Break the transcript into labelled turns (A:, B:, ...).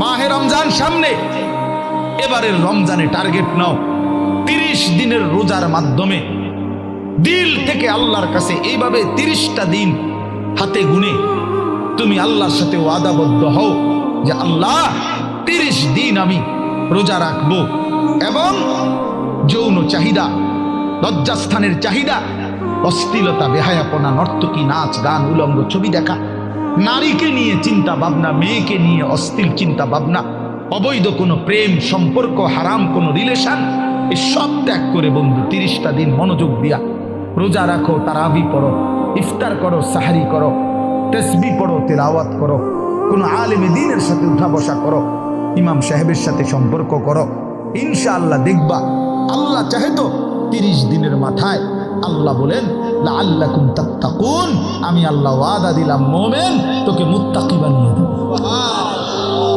A: মাহে রমজান সামনে, এবারের রমজানে টার্গেট নাও 30 দিনের রোজার মাধ্যমে দিল থেকে আল্লাহর কাছে এইভাবে 30টা দিন হাতে গুনে তুমি আল্লাহর সাথে ওয়াদাবদ্ধ হও যে আল্লাহ 30 দিন আমি রোজা রাখবো। এবং যৌন চাহিদা, লজ্জাস্থানের চাহিদা, অশ্লীলতা, বেহায়াপনা, নর্তকী, নাচ গান, উলঙ্গ ছবি দেখা, নারীকে নিয়ে চিন্তা ভাবনা, মেয়েকে নিয়ে অশ্লীল চিন্তা ভাবনা, অবৈধ কোনো প্রেম সম্পর্ক, হারাম কোনো রিলেশন, এসব ত্যাগ করে বন্ধু 30টা দিন মনোযোগ দিয়া রোজা রাখো, তারাবি পড়ো, ইফতার করো, সাহারি করো, তাসবিহ পড়ো, তেলাওয়াত করো, কোনো আলেমে দ্বীনের সাথে উঠা বসা করো, ইমাম সাহেবের সাথে সম্পর্ক করো। ইনশাআল্লাহ দেখবা আল্লাহ চাহে তো 30 দিনের মাথায় আল্লাহ বলেন লাআল্লাকুম তাত্তাকুন, আমি আল্লাহ ওয়াদা দিলাম মোমেন তোকে মুত্তাকি বানিয়ে দেব।